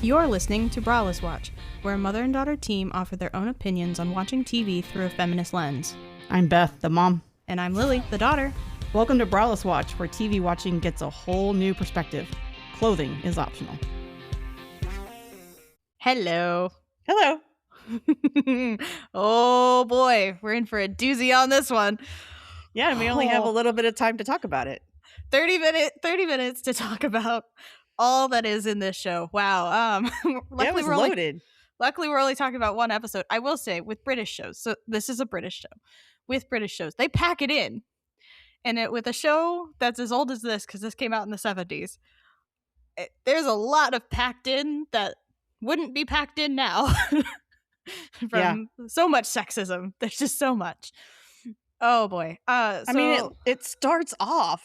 You're listening to Braless Watch, where a mother and daughter team offer their own opinions on watching TV through a feminist lens. I'm Beth, the mom. And I'm Lily, the daughter. Welcome to Braless Watch, where TV watching gets a whole new perspective. Clothing is optional. Hello. Hello. Oh boy, we're in for a doozy on this one. Yeah, and we only have a little bit of time to talk about it. 30 minutes to talk about all that is in this show. Wow. It was loaded. Luckily, we're only talking about one episode. I will say, with British shows, so this is a British show. With British shows, they pack it in. And with a show that's as old as this, because this came out in the 70s, there's a lot of packed in that wouldn't be packed in now. From so much sexism. There's just so much. Oh, boy. I mean, it starts off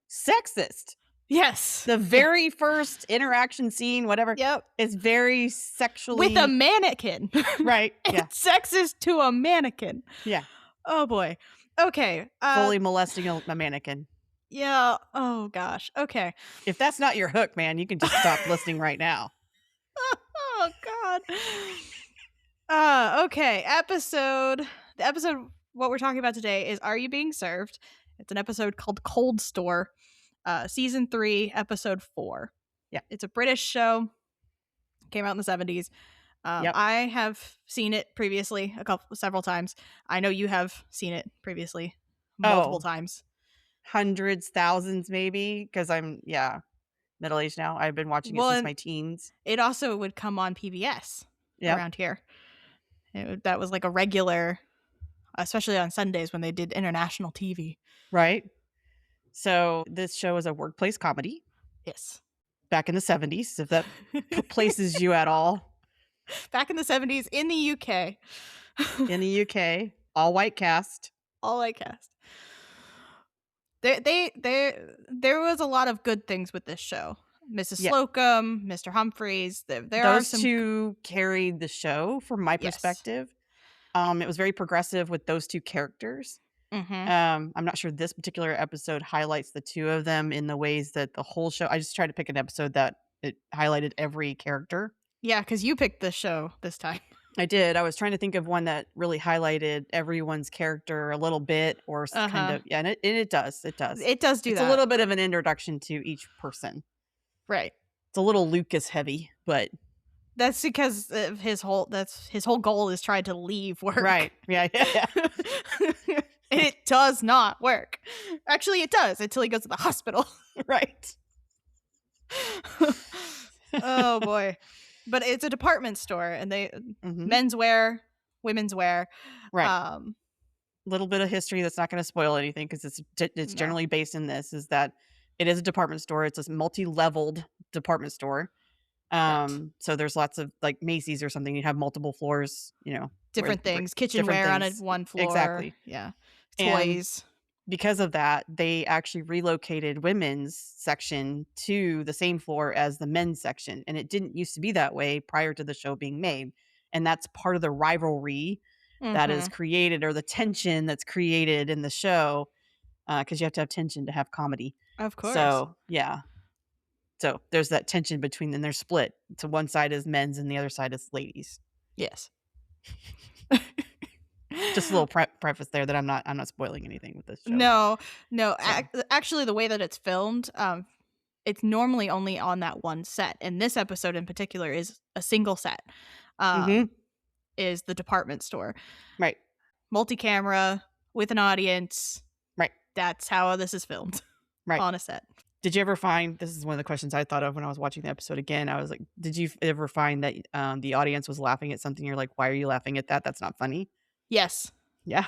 sexist. Yes. The very first interaction scene, whatever. Yep. Is very sexually... With a mannequin. Right. Yeah. It's sexist to a mannequin. Yeah. Oh, boy. Okay. Fully molesting a mannequin. Yeah. Oh, gosh. Okay. If that's not your hook, man, you can just stop listening right now. Oh, God. Okay. The episode what we're talking about today is Are You Being Served? It's an episode called Cold Store. Season 3, episode 4. Yeah. It's a British show. Came out in the 70s. Yep. I have seen it previously several times. I know you have seen it previously multiple times. Hundreds, thousands, maybe, because I'm middle-aged now. I've been watching it since my teens. It also would come on PBS around here. That was like a regular, especially on Sundays when they did international TV. Right. So this show is a workplace comedy. Yes. Back in the 70s, if that places you at all. Back in the 70s in the UK. In the UK. All white cast. All white cast. There was a lot of good things with this show. Mrs. Slocombe, Mr. Humphries. Those two carried the show from my perspective. It was very progressive with those two characters. Mm-hmm. I'm not sure this particular episode highlights the two of them in the ways that the whole show. I just tried to pick an episode that it highlighted every character. Yeah, because you picked this show this time. I did. I was trying to think of one that really highlighted everyone's character a little bit, or kind of. Yeah, and it does. It does. It does do that. It's a little bit of an introduction to each person. Right. It's a little Lucas heavy, but that's because of his whole goal is trying to leave work. Right. Yeah. It does not work. Actually, it does until he goes to the hospital. Right. Oh boy. But it's a department store, and they menswear, women's wear. Right. Little bit of history that's not going to spoil anything because it's generally based in this, is that it is a department store. It's a multi-leveled department store. So there's lots of, like Macy's or something. You have multiple floors, different things, kitchenware on one floor. Exactly. Yeah. Toys. And because of that, they actually relocated women's section to the same floor as the men's section. And it didn't used to be that way prior to the show being made. And that's part of the rivalry that is created, or the tension that's created in the show, because you have to have tension to have comedy. Of course. So, yeah. So there's that tension between them. They're split. So one side is men's and the other side is ladies. Yes. Just a little preface there that I'm not spoiling anything with this show. No. So. Actually, the way that it's filmed, it's normally only on that one set. And this episode in particular is a single set. Is the department store. Right. Multi-camera with an audience. Right. That's how this is filmed. Right. On a set. Did you ever find, this is one of the questions I thought of when I was watching the episode again, I was like, did you ever find that the audience was laughing at something? You're like, why are you laughing at that? That's not funny. Yes. Yeah.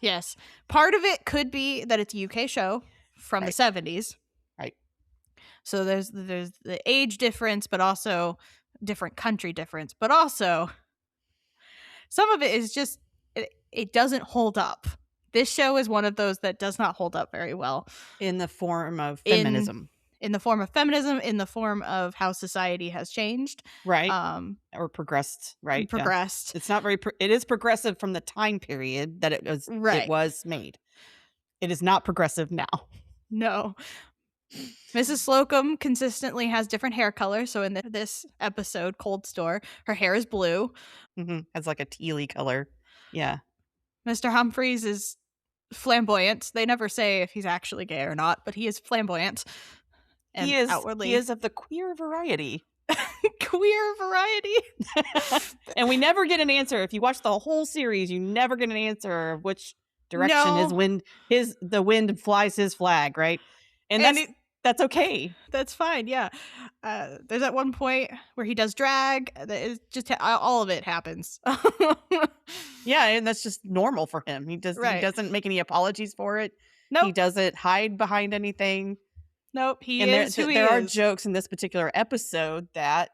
Yes. Part of it could be that it's a UK show from the 70s. Right. So there's the age difference, but also different country difference. But also, some of it is just, it doesn't hold up. This show is one of those that does not hold up very well. In the form of feminism. In the form of feminism, in the form of how society has changed. Right. Or progressed, right? Progressed. Yeah. It's not very, it is progressive from the time period that it was made. It is not progressive now. No. Mrs. Slocombe consistently has different hair colors. So in this episode, Cold Store, her hair is blue. Has like a tealy color. Yeah. Mr. Humphries is flamboyant. They never say if he's actually gay or not, but he is flamboyant. And He outwardly is of the queer variety. queer variety. And we never get an answer. If you watch the whole series, you never get an answer of which direction the wind flies his flag, right? And that's okay. That's fine, yeah. There's at one point where he does drag. It's just all of it happens. Yeah, and that's just normal for him. He doesn't make any apologies for it. Nope. He doesn't hide behind anything. Nope, there are jokes in this particular episode that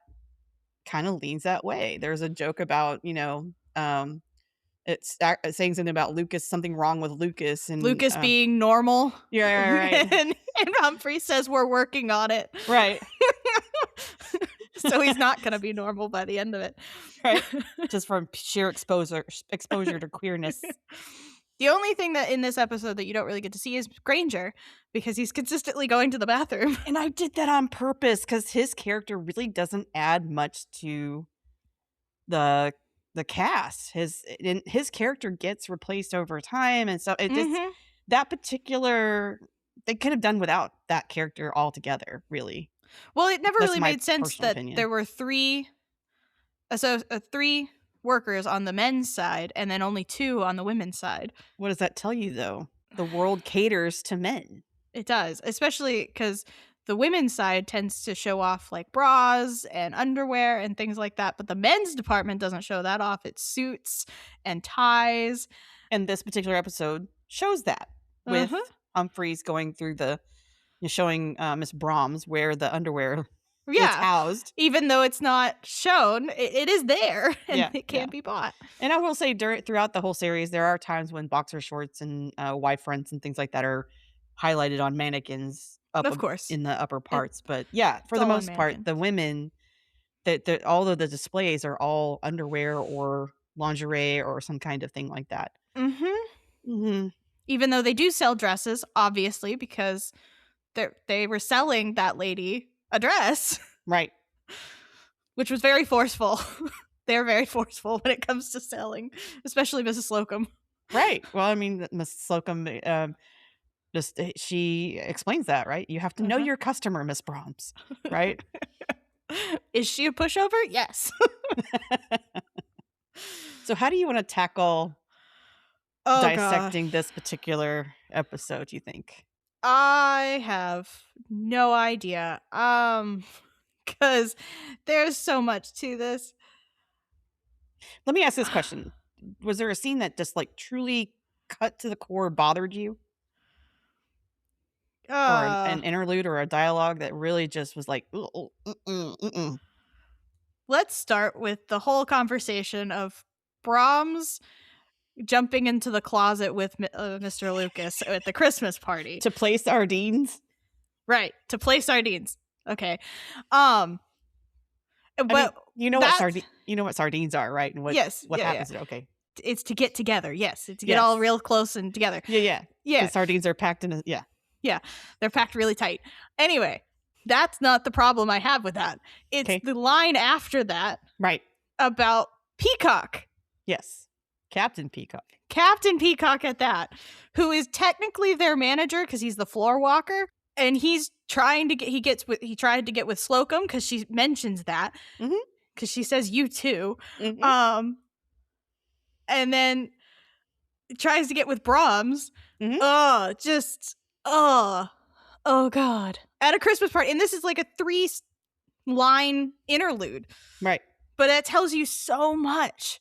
kind of leans that way. There's a joke about, it's saying something about Lucas, something wrong with Lucas, and Lucas being normal. Yeah, right. and Humphrey says we're working on it. Right. So he's not going to be normal by the end of it. Right. Just from sheer exposure to queerness. The only thing that in this episode that you don't really get to see is Granger, because he's consistently going to the bathroom. And I did that on purpose because his character really doesn't add much to the cast. His character gets replaced over time, and so that particular, they could have done without that character altogether, really. Well, it never really made sense that there were three workers on the men's side and then only 2 on the women's side. What does that tell you, though? The world caters to men. It does, especially because the women's side tends to show off like bras and underwear and things like that, but the men's department doesn't show that off. It's suits and ties. And this particular episode shows that with Humphries going through showing Miss Brahms where the underwear is housed. Even though it's not shown, it is there and it can't be bought. And I will say throughout the whole series, there are times when boxer shorts and Y fronts and things like that are highlighted on mannequins of course in the upper parts. But yeah, for the most part, the women, all of the displays are all underwear or lingerie or some kind of thing like that. Even though they do sell dresses, obviously, because they were selling that lady a dress. Right. Which was very forceful. They're very forceful when it comes to selling, especially Mrs. Slocombe. Right. Well, I mean, Mrs. Slocombe, she explains that, right? You have to know your customer, Miss Brahms, right? Is she a pushover? Yes. So how do you want to tackle dissecting this particular episode, do you think? I have no idea. Because there's so much to this. Let me ask this question. Was there a scene that just like truly cut to the core bothered you? Or an interlude or a dialogue that really just was like, Let's start with the whole conversation of Brahms jumping into the closet with Mr. Lucas at the Christmas party. To play sardines? Right, to play sardines. Okay. But you know what sardines are, right? And what happens? Okay. It's to get together. Yes, it's to get all real close and together. Yeah. The sardines are packed in Yeah, they're packed really tight. Anyway, that's not the problem I have with that. It's the line after that. Right. About Peacock. Yes. Captain Peacock. Captain Peacock at that, who is technically their manager because he's the floor walker. And he's trying to get, he tried to get with Slocombe because she mentions that. Because she says, you too. And then tries to get with Brahms. Oh God. At a Christmas party. And this is like a 3-line interlude. Right. But that tells you so much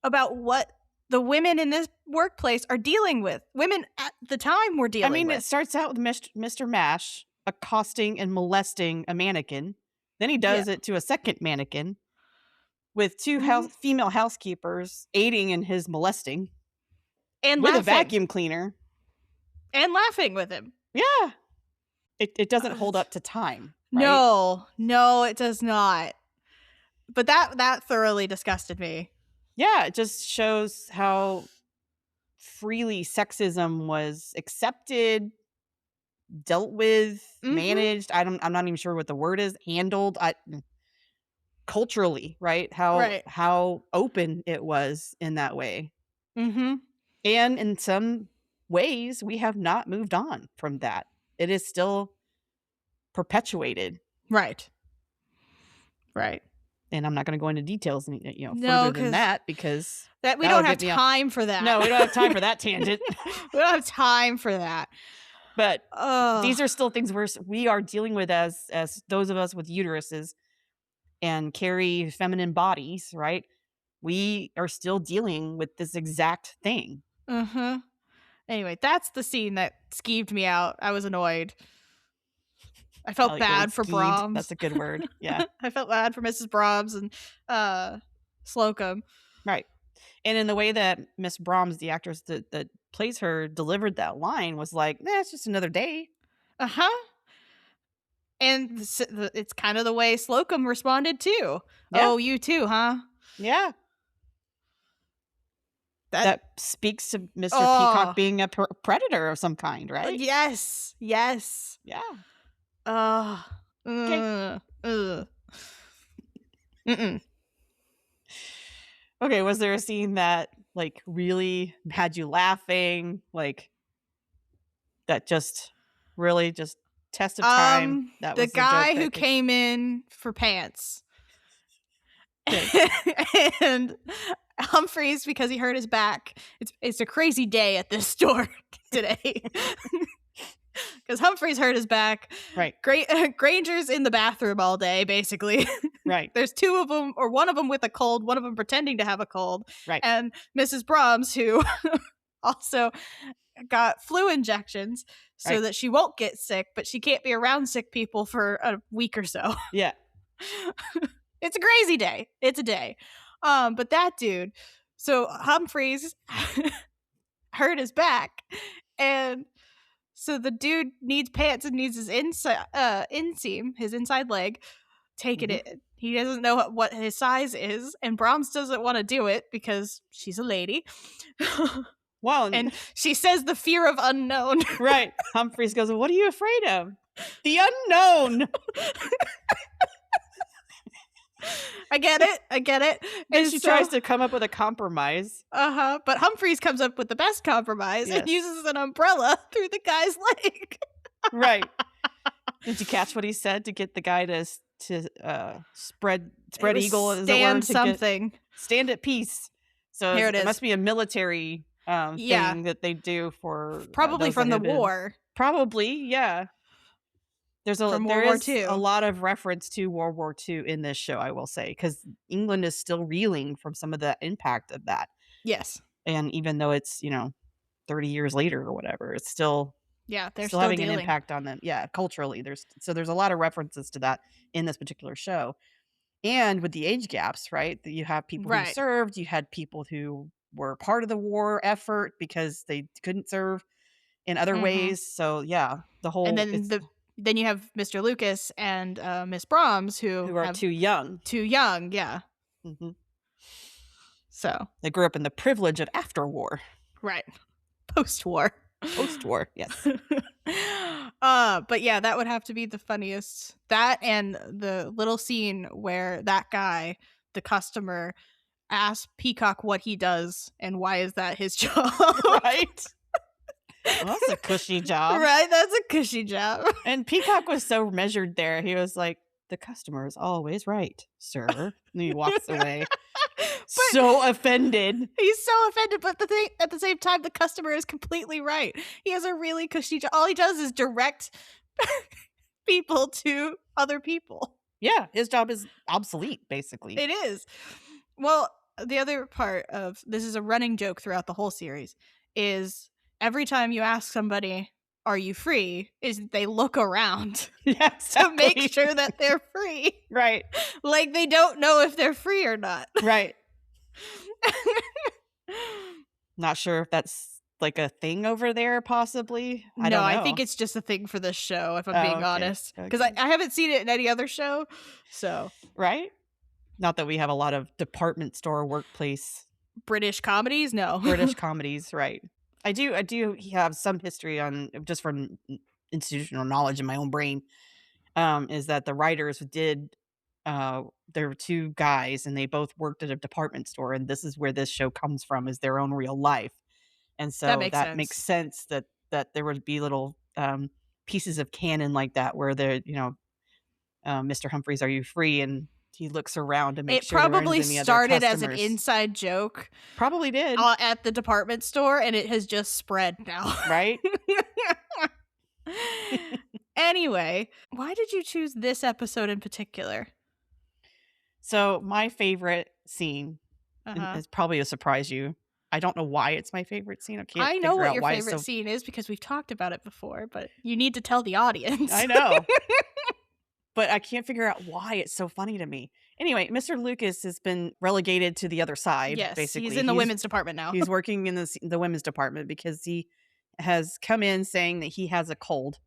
about what the women in this workplace are dealing with. Women at the time were dealing with. It starts out with Mr. Mash accosting and molesting a mannequin. Then he does it to a second mannequin with 2 female housekeepers aiding in his molesting. And with a vacuum cleaner. And laughing with him. Yeah. It doesn't hold up to time. Right? No, it does not. But that thoroughly disgusted me. Yeah, it just shows how freely sexism was accepted, dealt with, Mhm. managed. I'm not even sure what the word is, handled, culturally, right? Right. How open it was in that way. Mhm. And in some ways, we have not moved on from that. It is still perpetuated. Right. Right. And I'm not gonna go into details, No, further than because that because that we that'll don't have get me off. time for that. No, we don't have time for that tangent. We don't have time for that. But Ugh. these are still things we are dealing with as those of us with uteruses and carry feminine bodies, right? We are still dealing with this exact thing. Mhm. Anyway, that's the scene that skeeved me out. I was annoyed. I I felt like the word bad for skeeved. That's Brahms. a good word. Yeah. I felt bad for Mrs. Brahms and Slocombe. Right. And in the way that Miss Brahms, the actress that plays her, delivered that line was like, it's just another day. Uh-huh. And it's kind of the way Slocombe responded too. Yeah. Oh, you too, huh? Yeah. That speaks to Mr. Peacock Oh, being a predator of some kind, right? yes. Yes. Yeah. Oh. Okay. Ugh. Mm-mm. Okay, was there a scene that, like, really had you laughing? Like, that just really just test of time? That The was the joke guy who that could came in for pants. okay. And Humphries, because he hurt his back. It's a crazy day at this store today. Because Humphries hurt his back. Right. Granger's in the bathroom all day, basically. Right. There's two of them, or one of them with a cold, one of them pretending to have a cold. Right. And Mrs. Brahms, who also got flu injections so Right. that she won't get sick, but she can't be around sick people for a week or so. Yeah. It's a crazy day. It's a day. But that dude, so Humphries hurt his back, and so the dude needs pants and needs his inseam, his inside leg, taken Mhm. it. He doesn't know what his size is, and Brahms doesn't want to do it because she's a lady. Well, And she says the fear of unknown. right. Humphries goes, "What are you afraid of?" The unknown. I get it. Then And she so, tries to come up with a compromise. but Humphries comes up with the best compromise and Yes. uses an umbrella through the guy's leg. Right. Did you catch what he said to get the guy to spread It was eagle, as it were, stand to something. stand at peace? So Here it is. must be a military Yeah. thing that they do for Probably those from that the have been- war. Probably, yeah. From There World War is II. a lot of reference to World War II in this show, I will say, because England is still reeling from some of the impact of that. Yes. And even though it's 30 years later or whatever, it's still Yeah, they're still still having dealing. an impact on them. Yeah, culturally, there's a lot of references to that in this particular show. And with the age gaps, right? That you have people who Right. served, you had people who were part of the war effort because they couldn't serve in other Mhm. ways. So yeah, the whole And then you have Mr. Lucas and Miss Brahms who are have too young. too young, yeah. Mhm. So, They grew up in the privilege of after war, right. Post-war. post war. Yes. But yeah, that would have to be the funniest. That and the little scene where that guy, the customer, asks Peacock what he does and why is that his job. Right. Well, that's a cushy job. Right, that's a cushy job. And Peacock was so measured there. He was like, "The customer is always right, sir." And he walks away. So offended. He's so offended, but at the same time, the customer is completely right. He has a really cushy job. All he does is direct people to other people. Yeah, his job is obsolete, basically. It is. Well, the other part of this is a running joke throughout the whole series is every time you ask somebody, "Are you free?" is they look around Yeah, to make exactly. sure that they're free. Right, Like they don't know if they're free or not. right. Not sure if that's like a thing over there, possibly. I don't know. I think it's just a thing for this show, if I'm Oh, being okay, honest. Because okay. I haven't seen it in any other show. So, right. Not that we have a lot of department store workplace British comedies? No. British comedies, right? I do have some history on just from institutional knowledge in my own brain, is that the writers did, there were 2 guys, and they both worked at a department store, and this is where this show comes from, is their own real life. And That so makes that makes sense. sense that there would be little, pieces of canon like that where they're, "Mr. Humphries, are you free?" And he looks around to make It sure there aren't probably any other started as an customers. inside joke Probably did, at the department store, and it has just spread now. right? Anyway, why did you choose this episode in particular? So my favorite scene, and Uh-huh. it's probably a surprise you. I don't know why it's my favorite scene. I can't I know figure what out your why it's favorite so. scene is because we've talked about it before, but you need to tell the audience. I know, but I can't figure out why it's so funny to me. Anyway, Mr. Lucas has been relegated to the other side, Yes, basically. he's in the women's department now. He's working in the women's department because he has come in saying that he has a cold.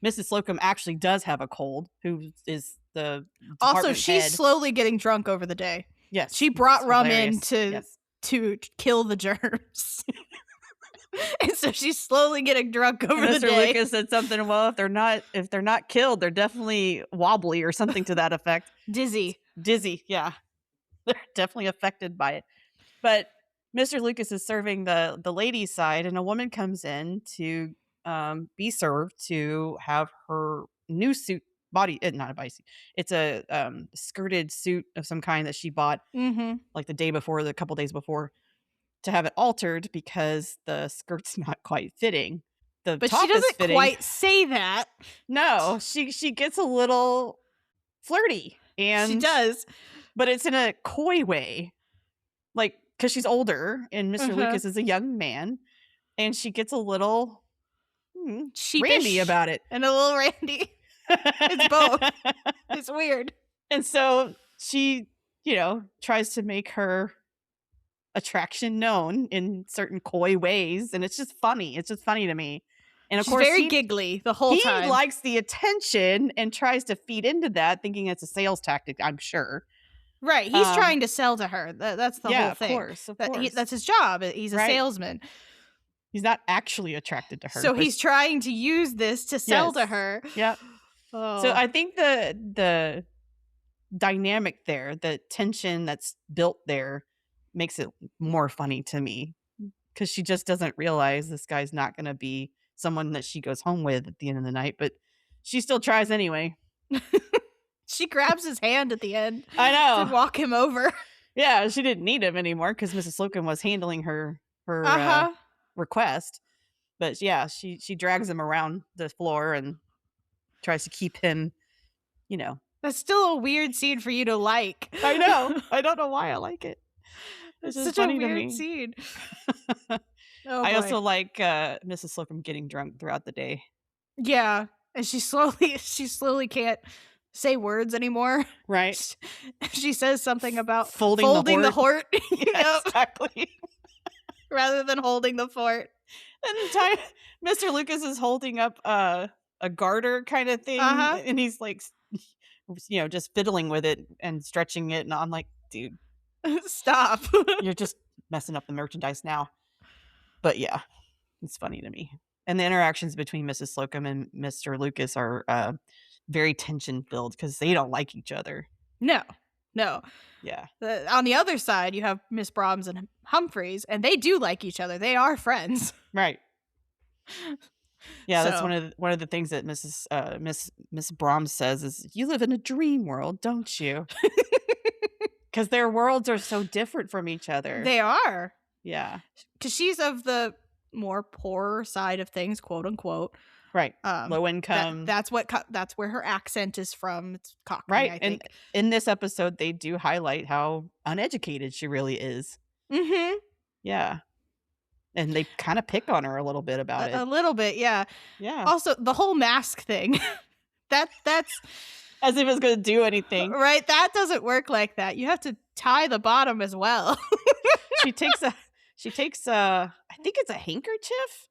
Mrs. Slocombe actually does have a cold, who is the Also, department she's head. slowly getting drunk over the day. Yes. She brought it's rum hilarious. in Yes. to kill the germs. And so she's slowly getting drunk over the Mr. day. Lucas said something, well, if they're not killed, they're definitely wobbly or something to that effect. Dizzy. Dizzy, yeah. They're definitely affected by it. But Mr. Lucas is serving the ladies' side, and a woman comes in to be served to have her new suit not a bodysuit. It's a skirted suit of some kind that she bought Mm-hmm. like the couple days before, to have it altered because the skirt's not quite fitting. The But top she is doesn't fitting. quite say that. No, she gets a little flirty, and She does. but it's in a coy way, like because she's older and Mr. Uh-huh. Lucas is a young man, and she gets a little Sheepish randy about it. and a little randy. It's both. It's weird. And so she, tries to make her attraction known in certain coy ways, and it's just funny. It's just funny to me. And of She's course, very giggly the whole he time. likes the attention and tries to feed into that, thinking it's a sales tactic, I'm sure. Right. He's trying to sell to her. That's the whole thing. Of course. That's his job. He's a salesman. He's not actually attracted to her. So he's trying to use this to sell to her. Yep. Oh. So I think the dynamic there, the tension that's built there, makes it more funny to me, because she just doesn't realize this guy's not going to be someone that she goes home with at the end of the night, but she still tries anyway. She grabs his hand at the end. I know. To walk him over. Yeah, she didn't need him anymore because Mrs. Slocombe was handling her request. But yeah, she drags him around the floor and tries to keep him, That's still a weird scene for you to like. I know. I don't know why I like it. It's just such funny a to weird me. scene. I also like Mrs. Slocombe getting drunk throughout the day. Yeah, and she slowly can't say words anymore. Right. She says something about folding the hort. Yes, exactly. Rather than holding the fort. And the time Mr. Lucas is holding up a garter kind of thing, and he's like, just fiddling with it and stretching it, and I'm like, dude, stop. You're just messing up the merchandise now. But yeah, it's funny to me. And the interactions between Mrs. Slocombe and Mr. Lucas are very tension filled because they don't like each other. No. Yeah. On the other side, you have Miss Brahms and Humphries, and they do like each other. They are friends. Right. Yeah, that's one of the things that Miss Brahms says is, you live in a dream world, don't you? Because their worlds are so different from each other. They are. Yeah. Because she's of the more poorer side of things, quote unquote. Right. Low income. That's where her accent is from. It's Cockney, right. I think. And in this episode, they do highlight how uneducated she really is. Mm-hmm. Yeah. And they kind of pick on her a little bit about it. A little bit, yeah. Yeah. Also, the whole mask thing. that's as if it's going to do anything. Right? That doesn't work like that. You have to tie the bottom as well. She takes I think it's a handkerchief.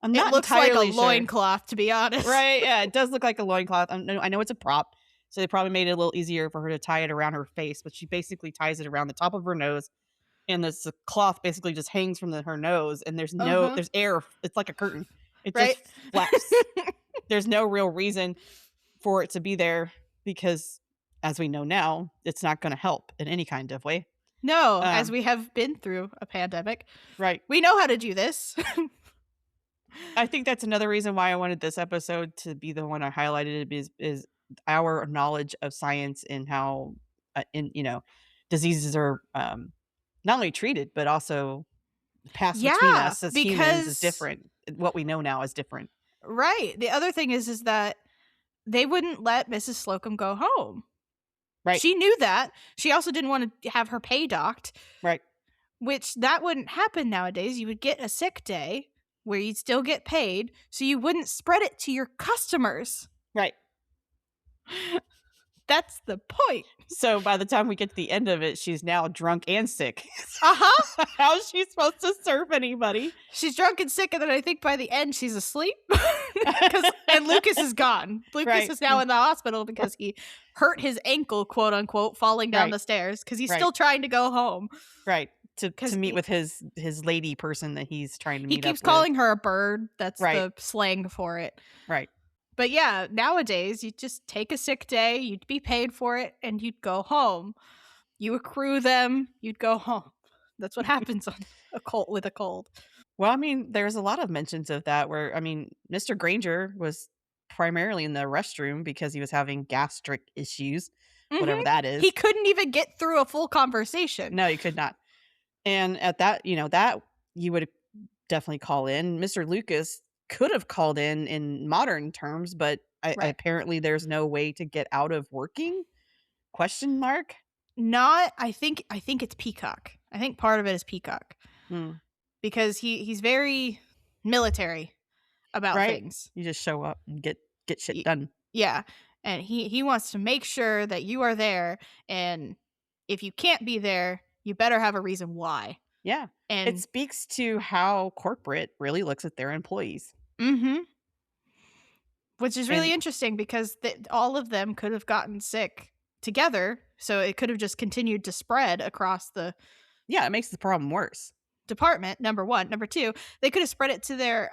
It looks like a loincloth, to be honest. Right? Yeah, it does look like a loincloth. I know it's a prop, so they probably made it a little easier for her to tie it around her face, but she basically ties it around the top of her nose, and the cloth basically just hangs from her nose, and there's air. It's like a curtain. It just flaps. There's no real reason for it to be there because, as we know now, it's not going to help in any kind of way. No, as we have been through a pandemic. Right. We know how to do this. I think that's another reason why I wanted this episode to be the one I highlighted is our knowledge of science and how, diseases are not only treated but also passed between Yeah, us as humans is because different. What we know now is different. right. The other thing is that they wouldn't let Mrs. Slocombe go home. Right. She knew that. She also didn't want to have her pay docked. Right. Which that wouldn't happen nowadays. You would get a sick day where you'd still get paid, so you wouldn't spread it to your customers. Right. That's the point. So by the time we get to the end of it, she's now drunk and sick. Uh-huh. How is she supposed to serve anybody? She's drunk and sick, and then I think by the end she's asleep. And Lucas is gone. Lucas is now in the hospital because he hurt his ankle, quote unquote, falling down the stairs because he's still trying to go home. Right. To meet with his lady person that he's trying to meet up with. He keeps calling her a bird. That's the slang for it. Right. But yeah, nowadays you just take a sick day, you'd be paid for it, and you'd go home. You accrue them, you'd go home. That's what happens on with a cold. Well, I mean, there's a lot of mentions of that where, I mean, Mr. Granger was primarily in the restroom because he was having gastric issues, whatever that is. He couldn't even get through a full conversation. No, he could not. And at that, that you would definitely call in. Mr. Lucas could have called in modern terms, but apparently there's no way to get out of working? Question mark? Not, I think it's Peacock. I think part of it is Peacock. Because he's very military about things. You just show up and get shit done. Yeah. And he wants to make sure that you are there, and if you can't be there, you better have a reason why. Yeah. And it speaks to how corporate really looks at their employees. Which is really interesting because all of them could have gotten sick together, so it could have just continued to spread across the... Yeah, it makes the problem worse. Department, number one. Number two, they could have spread it to their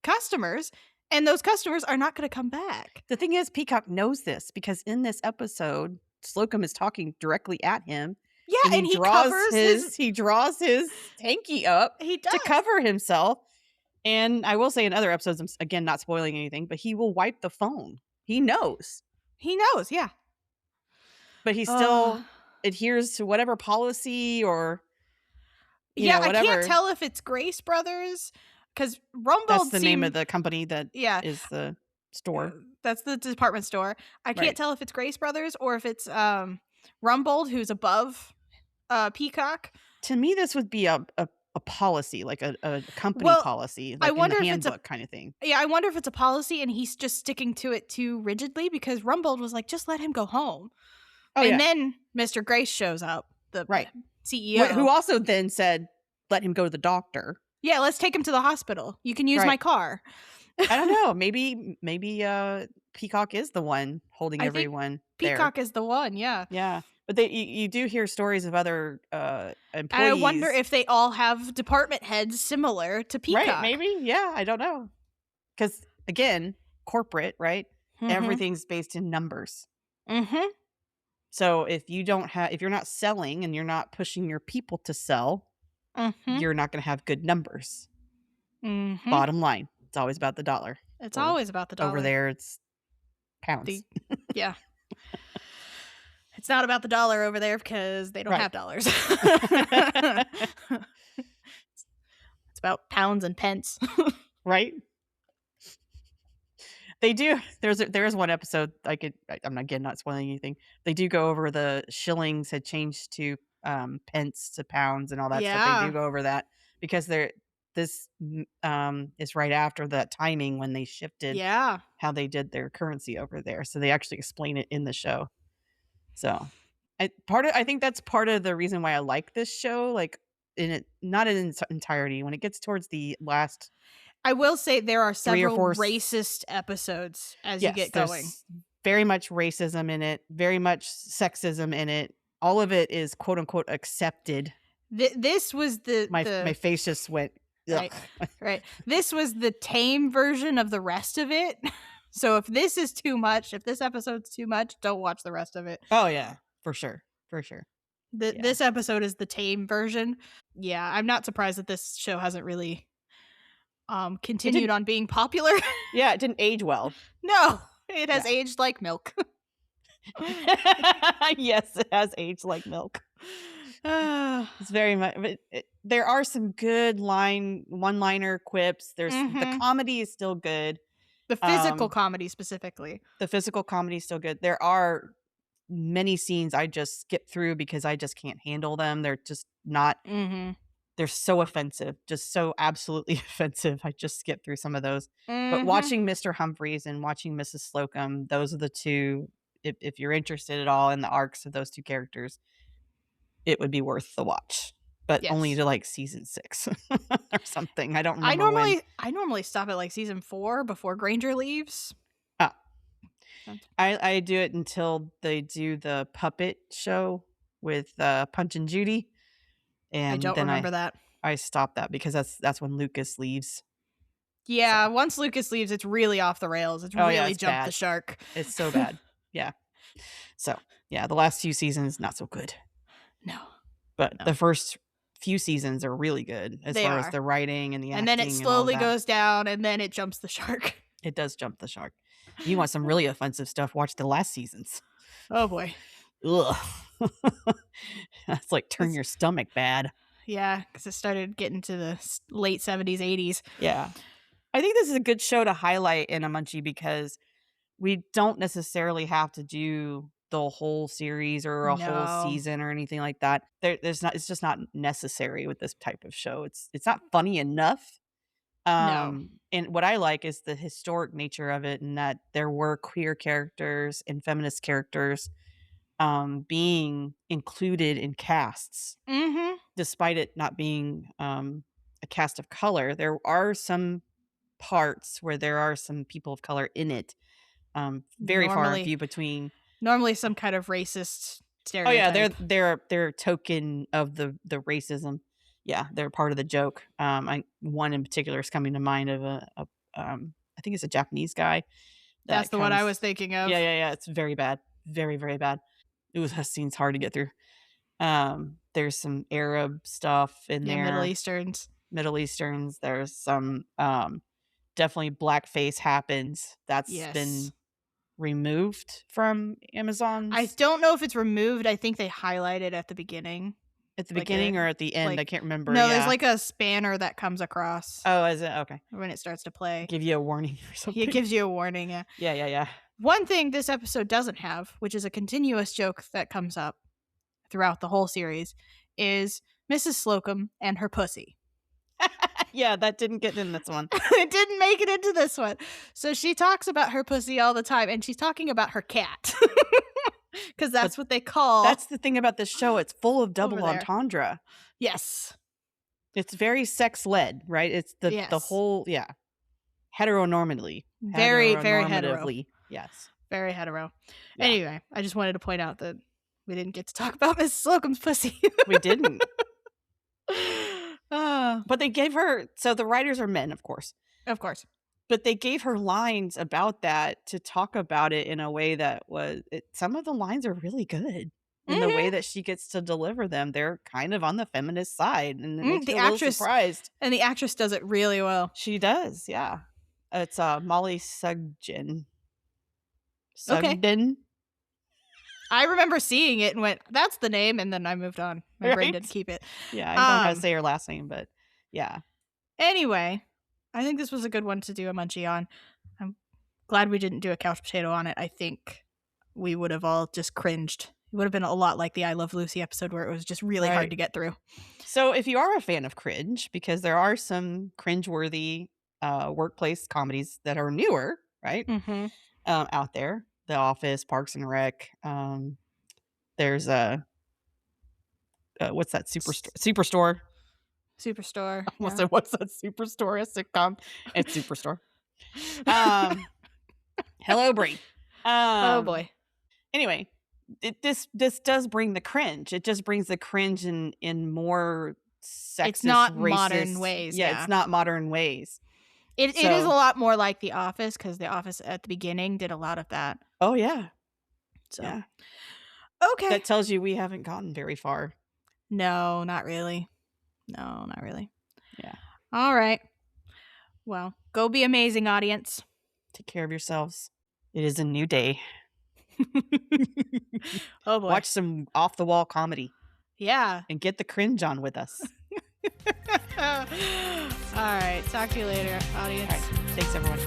customers, and those customers are not going to come back. The thing is, Peacock knows this because in this episode, Slocombe is talking directly at him. Yeah, and he draws his hanky up to cover himself. And I will say in other episodes, I'm again not spoiling anything, but he will wipe the phone. He knows. Yeah. But he still adheres to whatever policy or whatever. I can't tell if it's Grace Brothers because Rumbold. That's the name of the company that is the store. That's the department store. I can't tell if it's Grace Brothers or if it's Rumbold, who's above Peacock. To me, this would be a policy, like a company policy. Like I wonder if it's a kind of thing. Yeah, I wonder if it's a policy and he's just sticking to it too rigidly because Rumbold was like, just let him go home. Then Mr. Grace shows up, the CEO. Who also then said, let him go to the doctor. Yeah, let's take him to the hospital. You can use my car. I don't know. Maybe Peacock is the one holding everyone there. Peacock is the one, yeah. Yeah. But you do hear stories of other employees. And I wonder if they all have department heads similar to Peacock. Right, maybe. Yeah, I don't know. Because, again, corporate, right? Everything's based in numbers. So if you're not selling and you're not pushing your people to sell, you're not going to have good numbers. Bottom line. It's always about the dollar. It's always about the dollar. Over there, it's pounds. Yeah. It's not about the dollar over there because they don't have dollars. It's about pounds and pence. Right? They do. There is one episode I'm not spoiling anything. They do go over the shillings had changed to pence to pounds and all that stuff. They do go over that because this is right after that timing when they shifted how they did their currency over there. So they actually explain it in the show. So I think that's part of the reason why I like this show. Like not in its entirety. When it gets towards the last, I will say there are several racist episodes as you get going. Very much racism in it. Very much sexism in it. All of it is quote unquote accepted. This was my face just went. Right. Ugh. Right. This was the tame version of the rest of it. So if this is too much, if this episode's too much, don't watch the rest of it. Oh yeah, for sure. Yeah. This episode is the tame version. Yeah, I'm not surprised that this show hasn't really continued on being popular. Yeah, it didn't age well. No, it has Yeah. aged like milk. Yes, it has aged like milk. It's very much. There are some good one-liner quips. The Mhm. comedy is still good. The physical comedy specifically. The physical comedy is still good. There are many scenes I just skip through because I just can't handle them. They're just not. Mhm. They're so offensive, just so absolutely offensive. I just skip through some of those. But Mhm. watching Mr. Humphries and watching Mrs. Slocombe, those are the two. If you're interested at all in the arcs of those two characters, it would be worth the watch. But only Yes. to like season 6 or something. I don't remember when. I normally stop at like season 4 before Granger leaves. Oh, That's- I do it until they do the puppet show with Punch and Judy, I and don't then remember that. I stop that because that's when Lucas leaves. Yeah, So. once Lucas leaves, it's really off the rails. It's Oh, yeah, really it's jumped bad. the shark. It's so bad. Yeah. So, yeah, the last few seasons, not so good. No. But No. the first few seasons are really good as They far as are. the writing and the acting And then it and all slowly that. goes down, and then it jumps the shark. It does jump the shark. You want some really offensive stuff, watch the last seasons. Oh boy. Ugh. That's like turn your stomach bad. Yeah, because it started getting to the late 70s, 80s. Yeah. I think this is a good show to highlight in a Munchie because we don't necessarily have to do the whole series or a whole No. season or anything like that. There's not. It's just not necessary with this type of show. It's not funny enough. No. And what I like is the historic nature of it, and that there were queer characters and feminist characters being included in casts, Mm-hmm. despite it not being a cast of color. There are some parts where there are some people of color in it. Very far and few between. Normally some kind of racist Oh yeah, stereotype. they're a token of the racism. Yeah, they're part of the joke. One in particular is coming to mind of I think it's a Japanese guy. That's the one I was thinking of. Yeah. It's very bad, very very bad. It was that scene's hard to get through. There's some Arab stuff in there. Middle Easterns. There's some definitely blackface happens. That's been removed from Amazon's. I don't know if it's removed. I think they highlight it at the beginning. At the beginning or at the end? I can't remember. No, there's like a spanner that comes across. Oh, is it? Okay. When it starts to play. Give you a warning or something. It gives you a warning, yeah. Yeah. One thing this episode doesn't have, which is a continuous joke that comes up throughout the whole series, is Mrs. Slocombe and her pussy. Yeah, that didn't get in this one. It didn't make it into this one. So she talks about her pussy all the time, and she's talking about her cat. Because that's what they call. That's the thing about this show. It's full of double entendre. Yes. It's very sex-led, right? It's the whole, heteronormatively. Very, very hetero. Yes. Very hetero. Yeah. Anyway, I just wanted to point out that we didn't get to talk about Miss Slocum's pussy. We didn't. But they gave her, so the writers are men, of course. Of course. But they gave her lines about that to talk about it in a way that was, some of the lines are really good. In the way that she gets to deliver them. They're kind of on the feminist side. And it makes you a little surprised. And the actress does it really well. She does, yeah. It's Molly Sugden. Okay. I remember seeing it and went, that's the name, and then I moved on. My brain didn't keep it. Yeah, I don't know how to say her last name, but yeah. Anyway, I think this was a good one to do a munchie on. I'm glad we didn't do a couch potato on it. I think we would have all just cringed. It would have been a lot like the I Love Lucy episode where it was just really hard to get through. So if you are a fan of cringe, because there are some cringeworthy workplace comedies that are newer, right? Mm-hmm. Out there. The Office, Parks and Rec. There's what's that? Superstore. Superstore. Yeah. What's that? Superstore? A sitcom? It's Superstore. Hello, Brie. Oh boy. Anyway, this does bring the cringe. It just brings the cringe in more sexist, It's not racist. modern ways, Yeah, yeah. it's not modern ways. It is a lot more like The Office, because The Office at the beginning did a lot of that. Oh, yeah. So, Yeah. okay. That tells you we haven't gotten very far. No, not really. No, not really. Yeah. All right. Well, go be amazing, audience. Take care of yourselves. It is a new day. Oh, boy. Watch some off-the-wall comedy. Yeah. And get the cringe on with us. All right. Talk to you later, audience. All right. Thanks, everyone.